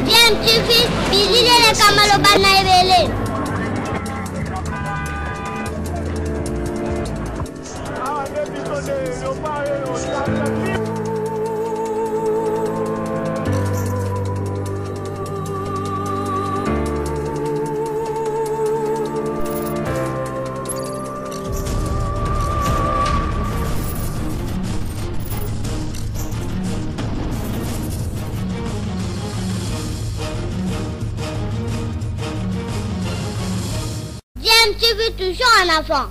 DMTV, bilile kamalo bana ebele. DMTV toujours en avant.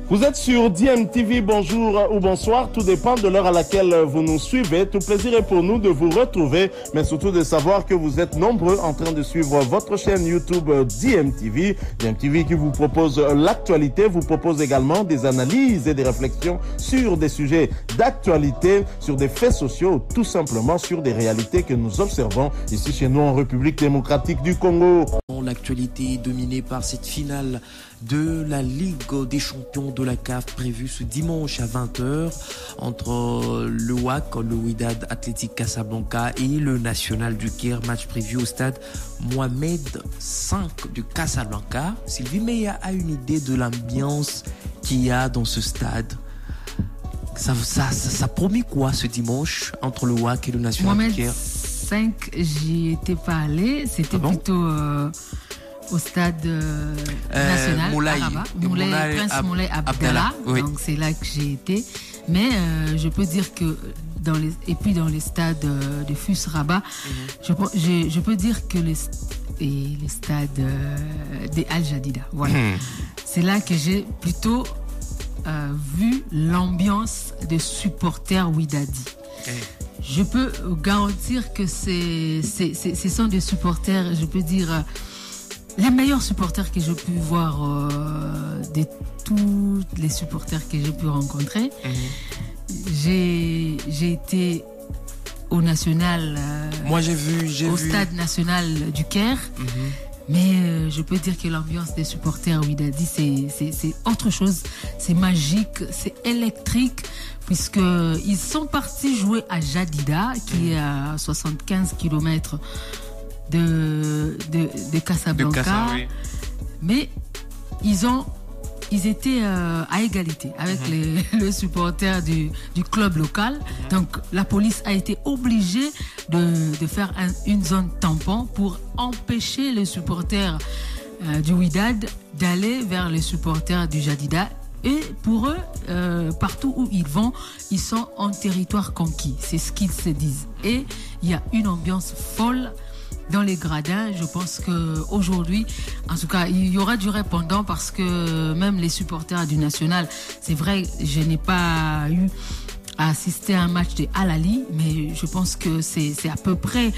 Vous êtes sur DMTV, bonjour ou bonsoir, tout dépend de l'heure à laquelle vous nous suivez. Tout plaisir est pour nous de vous retrouver, mais surtout de savoir que vous êtes nombreux en train de suivre votre chaîne YouTube DMTV. DMTV qui vous propose l'actualité, vous propose également des analyses et des réflexions sur des sujets d'actualité, sur des faits sociaux, tout simplement sur des réalités que nous observons ici chez nous en République démocratique du Congo. L'actualité est dominée par cette finale de la Ligue des champions de la CAF prévue ce dimanche à 20h entre le WAC, le Wydad Athletic Casablanca et le National du Caire, match prévu au stade Mohamed V de Casablanca. Sylvie Meya a une idée de l'ambiance qu'il y a dans ce stade. Ça promet quoi ce dimanche entre le WAC et le National Mohamed du Caire? 5, j'y étais pas allé, c'était plutôt au stade national Araba, Prince Moulay Abdallah, oui. Donc c'est là que j'ai été. Mais je peux dire que dans les stades de FUS Rabat, je peux dire que les stades des Al Jadida, voilà. C'est là que j'ai plutôt vu l'ambiance des supporters Wydadi. Je peux garantir que ce sont des supporters, je peux dire, les meilleurs supporters que j'ai pu voir de tous les supporters que j'ai pu rencontrer. J'ai été au national, moi j'ai vu stade national du Caire. Mais je peux dire que l'ambiance des supporters Wydadi, c'est autre chose. C'est magique, c'est électrique, puisqu'ils sont partis jouer à Jadida, qui est à 75 km de Casablanca. Oui. Mais ils étaient à égalité avec les supporters du club local. Donc la police a été obligée de faire une zone tampon pour empêcher les supporters du Wydad d'aller vers les supporters du Jadida. Et pour eux, partout où ils vont, ils sont en territoire conquis. C'est ce qu'ils se disent. Et il y a une ambiance folle dans les gradins. Je pense qu'aujourd'hui, en tout cas, il y aura du répondant parce que même les supporters du National, c'est vrai, je n'ai pas eu à assister à un match de Al Ahly, mais je pense que c'est à peu près...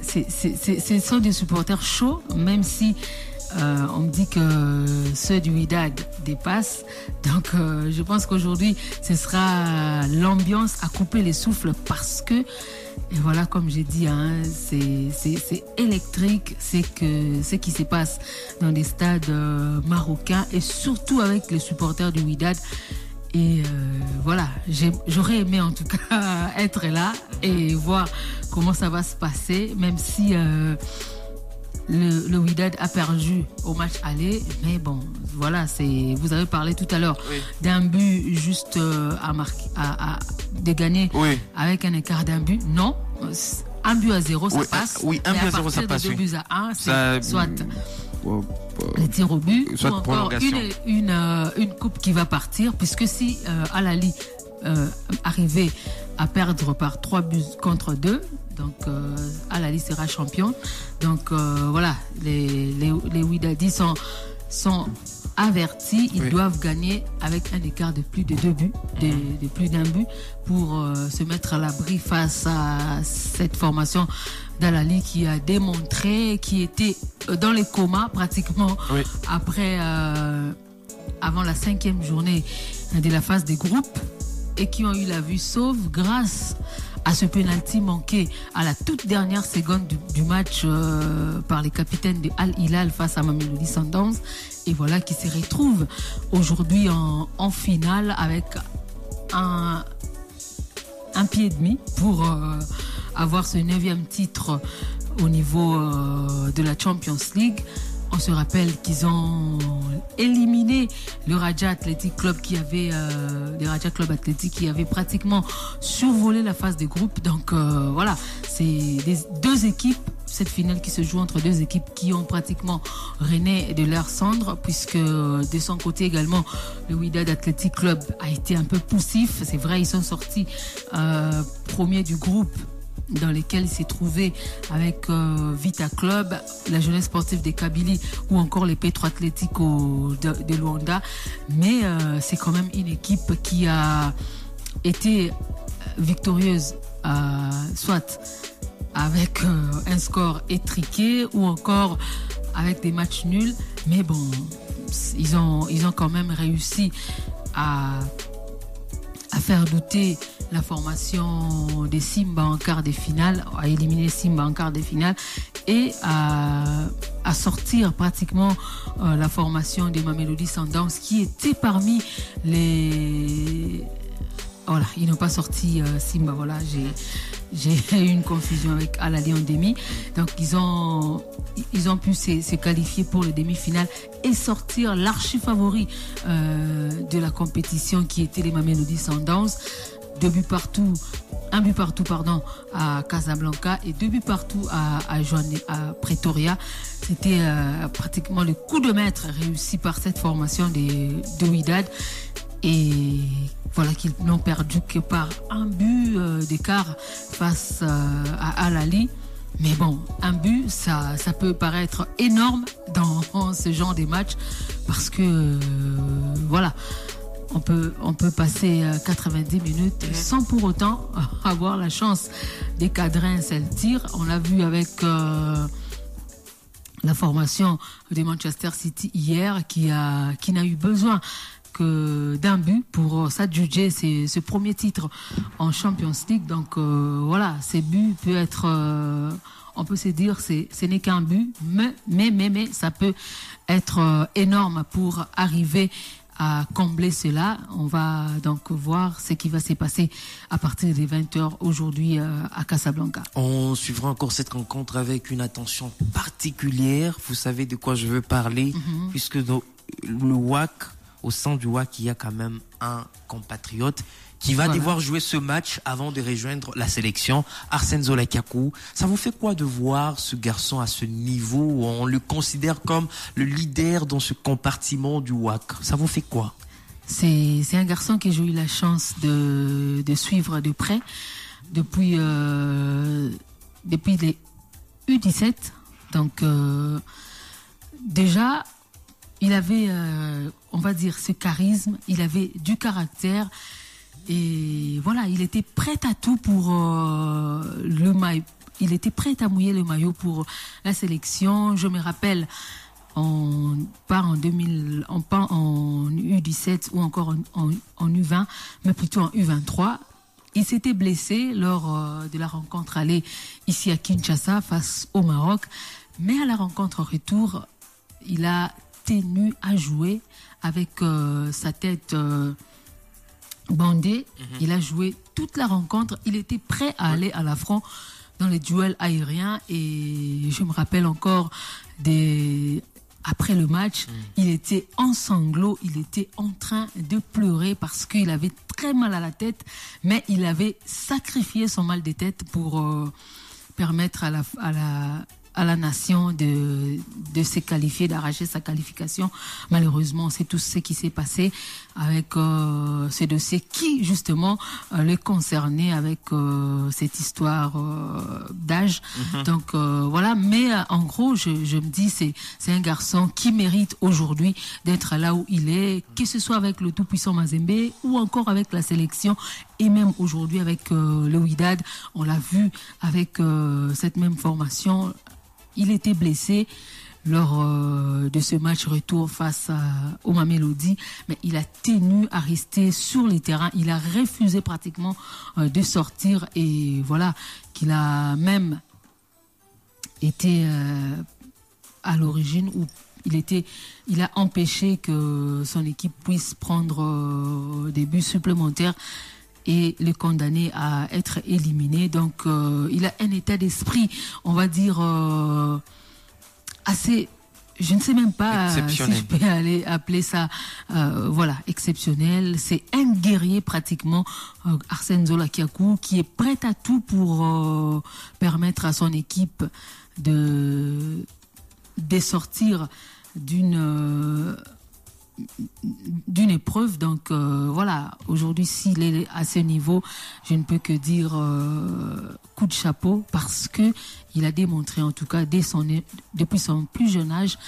ce sont des supporters chauds, même si... on me dit que ceux du Wydad dépassent. Donc je pense qu'aujourd'hui ce sera l'ambiance à couper les souffles parce que, et voilà, comme j'ai dit, c'est électrique, c'est que ce qui se passe dans des stades marocains et surtout avec les supporters du Wydad. Et voilà, j'aurais aimé en tout cas être là et voir comment ça va se passer, même si le Wydad a perdu au match aller, mais bon, voilà, vous avez parlé tout à l'heure d'un but juste de gagner avec un écart d'un but. Non, un but à 0, ça passe. Oui, un but à 0, ça passe. 2 buts à 1, c'est soit les tirs au but, soit ou encore une coupe qui va partir, puisque si Al Ahly arrivait à perdre par 3 buts contre 2, donc Al Ahly sera champion. Donc voilà, les Wydadis sont avertis, ils doivent gagner avec un écart de plus de 2 buts, de plus d'un but, pour se mettre à l'abri face à cette formation d'Al Ahly qui a démontré, qui était dans les comas pratiquement après, avant la 5e journée de la phase des groupes, et qui ont eu la vue sauve grâce à ce penalty manqué à la toute dernière seconde du match par les capitaines de Al Hilal face à Mamelodi Sundowns. Et voilà qui se retrouve aujourd'hui en finale avec un pied et demi pour avoir ce 9e titre au niveau de la Champions League. On se rappelle qu'ils ont éliminé le Raja Athletic Club qui avait pratiquement survolé la phase des groupes. Donc voilà, c'est deux équipes, cette finale qui se joue entre deux équipes qui ont pratiquement rené de leur cendre, puisque de son côté également le Wydad Athletic Club a été un peu poussif. C'est vrai, ils sont sortis premiers du groupe dans lesquels il s'est trouvé avec Vita Club, la jeunesse sportive des Kabylie ou encore les Petro Atlético de Luanda. Mais c'est quand même une équipe qui a été victorieuse, soit avec un score étriqué ou encore avec des matchs nuls. Mais bon, ils ont quand même réussi à faire douter la formation des Simba en quart de finale, à éliminer Simba en quart de finale et à sortir pratiquement la formation des Mamelodi Sundowns qui était parmi les... Voilà, ils n'ont pas sorti Simba, voilà, j'ai eu une confusion avec Al Ahly en demi. Donc ils ont pu se qualifier pour le demi-finale et sortir l'archi-favori de la compétition qui était les Mamelodi Sundowns. Un but partout à Casablanca et 2 buts partout à Pretoria. C'était pratiquement le coup de maître réussi par cette formation de Wydad. Et voilà qu'ils n'ont perdu que par un but d'écart face à Al Ahly. Mais bon, un but, ça peut paraître énorme dans ce genre de match parce que voilà, on peut passer 90 minutes sans pour autant avoir la chance des cadrer un seul tir. On l'a vu avec la formation de Manchester City hier qui n'a eu besoin que d'un but pour s'adjuger ce premier titre en Champions League. Donc voilà, ces buts peut être, on peut se dire, ce n'est qu'un but, mais ça peut être énorme pour arriver à combler cela. On va donc voir ce qui va se passer à partir des 20h aujourd'hui à Casablanca. On suivra encore cette rencontre avec une attention particulière. Vous savez de quoi je veux parler, puisque le WAC, au sein du WAC, il y a quand même un compatriote qui va devoir jouer ce match avant de rejoindre la sélection, Arsène Zolakakou. Ça vous fait quoi de voir ce garçon à ce niveau où on le considère comme le leader dans ce compartiment du WAC? Ça vous fait quoi? C'est un garçon que j'ai eu la chance de suivre de près depuis les U17. Donc déjà, il avait, on va dire, ce charisme, il avait du caractère. Et voilà, il était prêt à tout pour le maillot. Il était prêt à mouiller le maillot pour la sélection. Je me rappelle, on part en U17 ou encore en U20, mais plutôt en U23. Il s'était blessé lors de la rencontre aller ici à Kinshasa face au Maroc. Mais à la rencontre retour, il a tenu à jouer avec sa tête bandé. Il a joué toute la rencontre. Il était prêt à aller à l'affront dans les duels aériens. Et je me rappelle encore après le match, il était en sanglots. Il était en train de pleurer parce qu'il avait très mal à la tête. Mais il avait sacrifié son mal de tête pour permettre à la nation de se qualifier, d'arracher sa qualification. Malheureusement, c'est tout ce qui s'est passé avec ce dossier qui, justement, le concernait avec cette histoire d'âge. Donc, voilà. Mais en gros, je me dis, c'est un garçon qui mérite aujourd'hui d'être là où il est, que ce soit avec le tout-puissant Mazembe ou encore avec la sélection. Et même aujourd'hui avec le Wydad, on l'a vu avec cette même formation. Il était blessé, lors de ce match retour face au Mamelodi, mais il a tenu à rester sur les terrains. Il a refusé pratiquement de sortir et voilà qu'il a même été à l'origine où il a empêché que son équipe puisse prendre des buts supplémentaires et le condamner à être éliminé. Donc il a un état d'esprit, on va dire, assez, je ne sais même pas si je peux aller appeler ça voilà, exceptionnel. C'est un guerrier pratiquement, Arsène Zola Kiakou, qui est prêt à tout pour permettre à son équipe de sortir d'une épreuve. Donc voilà, aujourd'hui s'il est à ce niveau, je ne peux que dire coup de chapeau, parce que il a démontré en tout cas depuis son plus jeune âge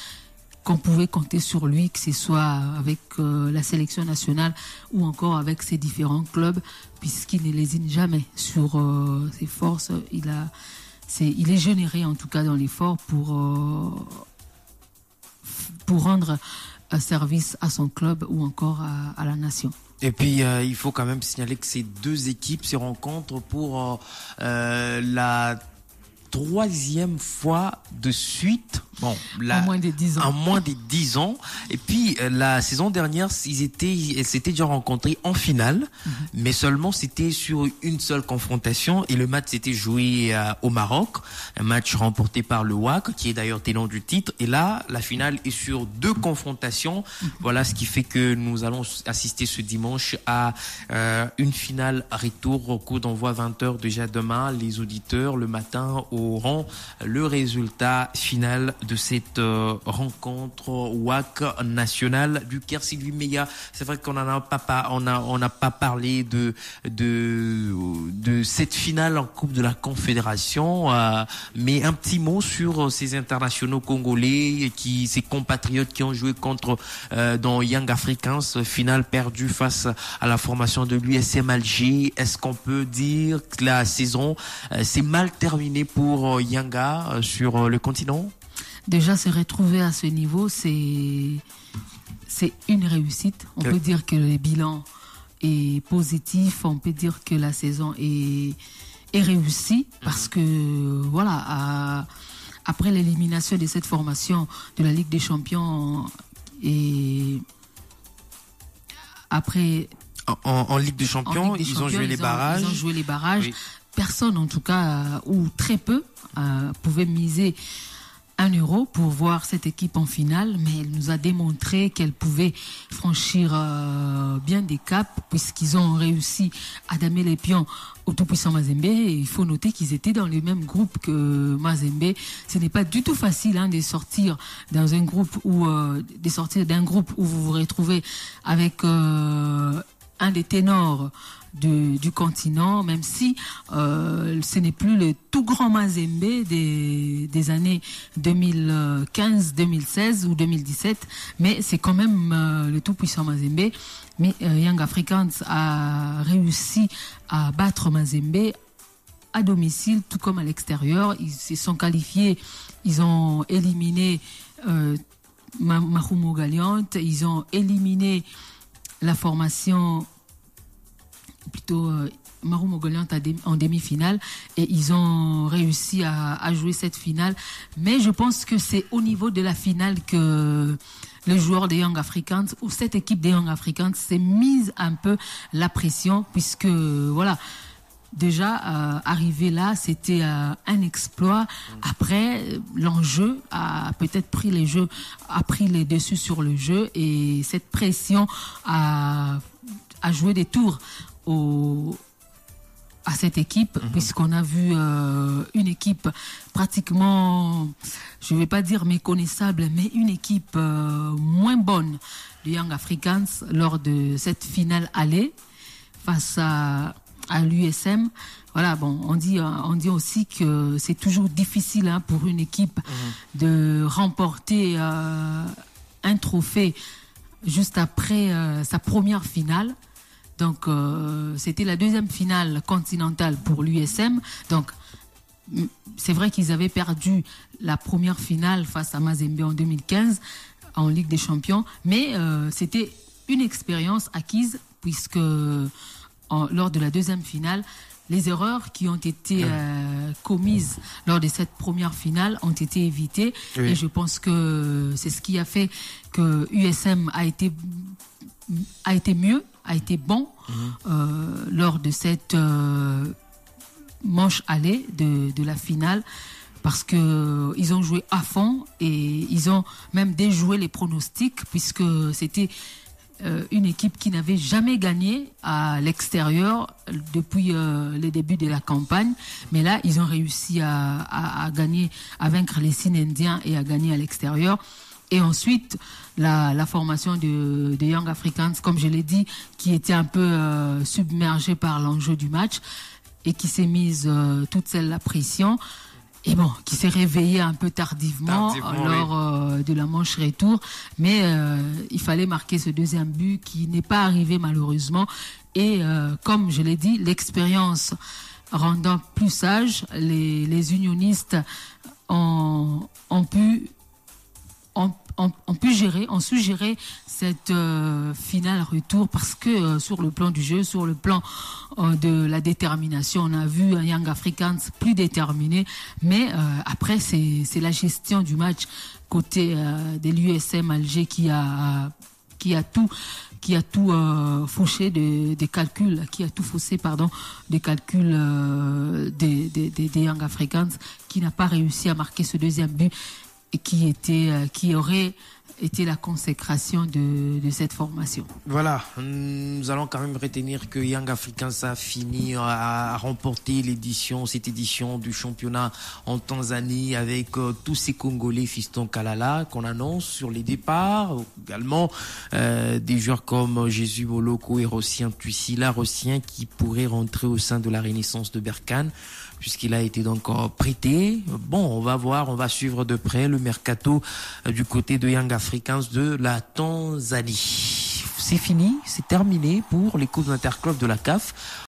qu'on pouvait compter sur lui, que ce soit avec la sélection nationale ou encore avec ses différents clubs, puisqu'il ne lésine jamais sur ses forces. Il est généré en tout cas dans l'effort pour rendre un service à son club ou encore à la nation. Et puis il faut quand même signaler que ces deux équipes se rencontrent pour la 3e fois de suite. Bon, en moins de 10 ans. En moins de 10 ans. Et puis la saison dernière, elles s'étaient déjà rencontrés en finale, mais seulement c'était sur une seule confrontation et le match s'était joué au Maroc, un match remporté par le WAC, qui est d'ailleurs tenant du titre. Et là, la finale est sur 2 confrontations. Voilà ce qui fait que nous allons assister ce dimanche à une finale retour au coup d'envoi 20h déjà demain. Les auditeurs le matin auront le résultat final de cette rencontre WAC nationale du Caire. Sylvie Meya, c'est vrai qu'on n'a pas parlé de cette finale en Coupe de la Confédération, mais un petit mot sur ces internationaux congolais, ces compatriotes qui ont joué contre dans Young Africans, finale perdue face à la formation de l'USM Alger. Est-ce qu'on peut dire que la saison s'est mal terminée pour Yanga sur le continent? Déjà, se retrouver à ce niveau, c'est une réussite. On peut dire que le bilan est positif. On peut dire que la saison est réussie parce que, voilà, après l'élimination de cette formation de la Ligue des Champions et après... En Ligue des Champions, ils ont joué les barrages. Ils ont joué les barrages. Oui. Personne, en tout cas, ou très peu, pouvait miser 1 euro pour voir cette équipe en finale, mais elle nous a démontré qu'elle pouvait franchir bien des caps, puisqu'ils ont réussi à damer les pions au tout-puissant Mazembe. Et il faut noter qu'ils étaient dans le même groupe que Mazembe. Ce n'est pas du tout facile de sortir dans un groupe de sortir d'un groupe où vous vous retrouvez avec un des ténors du continent, même si ce n'est plus le tout grand Mazembe des années 2015, 2016 ou 2017, mais c'est quand même le tout puissant Mazembe. Mais Young Africans a réussi à battre Mazembe à domicile tout comme à l'extérieur. Ils se sont qualifiés, ils ont éliminé Marumo Galiant, ils ont éliminé la formation plutôt Marumo Galiant en demi-finale, et ils ont réussi à jouer cette finale. Mais je pense que c'est au niveau de la finale que le joueur des Young Africans ou cette équipe des Young Africans s'est mise un peu la pression, puisque voilà, déjà arriver là, c'était un exploit. Après, l'enjeu a peut-être pris les dessus sur le jeu, et cette pression a joué des tours à cette équipe, puisqu'on a vu une équipe pratiquement, je ne vais pas dire méconnaissable, mais une équipe moins bonne de Young Africans lors de cette finale aller face à l'USM. Voilà, bon, on dit aussi que c'est toujours difficile pour une équipe de remporter un trophée juste après sa première finale. Donc, c'était la 2e finale continentale pour l'USM. Donc, c'est vrai qu'ils avaient perdu la première finale face à Mazembe en 2015 en Ligue des Champions, mais c'était une expérience acquise puisque lors de la deuxième finale, les erreurs qui ont été commises lors de cette première finale ont été évitées. Oui. Et je pense que c'est ce qui a fait que USM a été mieux, a été bon lors de cette manche aller de la finale, parce que ils ont joué à fond et ils ont même déjoué les pronostics, puisque c'était une équipe qui n'avait jamais gagné à l'extérieur depuis les débuts de la campagne, mais là ils ont réussi à gagner, à vaincre les Sinendiens et à gagner à l'extérieur. Et ensuite la formation de Young Africans, comme je l'ai dit, qui était un peu submergée par l'enjeu du match et qui s'est mise toute la pression. Et bon, qui s'est réveillé un peu tardivement lors de la manche retour. Mais il fallait marquer ce deuxième but qui n'est pas arrivé malheureusement. Et comme je l'ai dit, l'expérience rendant plus sage, les unionistes ont su gérer cette finale retour, parce que sur le plan du jeu, sur le plan de la détermination, on a vu un Young Africans plus déterminé, mais après c'est la gestion du match côté de l'USM Alger qui a tout faussé des calculs, qui a tout faussé des calculs des Young Africans, qui n'a pas réussi à marquer ce deuxième but et qui aurait été la consécration de cette formation. Voilà, nous allons quand même retenir que Young Africans a fini à remporter cette édition du championnat en Tanzanie, avec tous ces Congolais fiston Kalala qu'on annonce sur les départs, également des joueurs comme Jésus Moloko et Rossien Tuisila, Rossien qui pourrait rentrer au sein de la Renaissance de Berkane, puisqu'il a été donc prêté. Bon, on va voir, on va suivre de près le mercato du côté de Young Africans de la Tanzanie. C'est fini, c'est terminé pour les coupes d'interclubs de la CAF.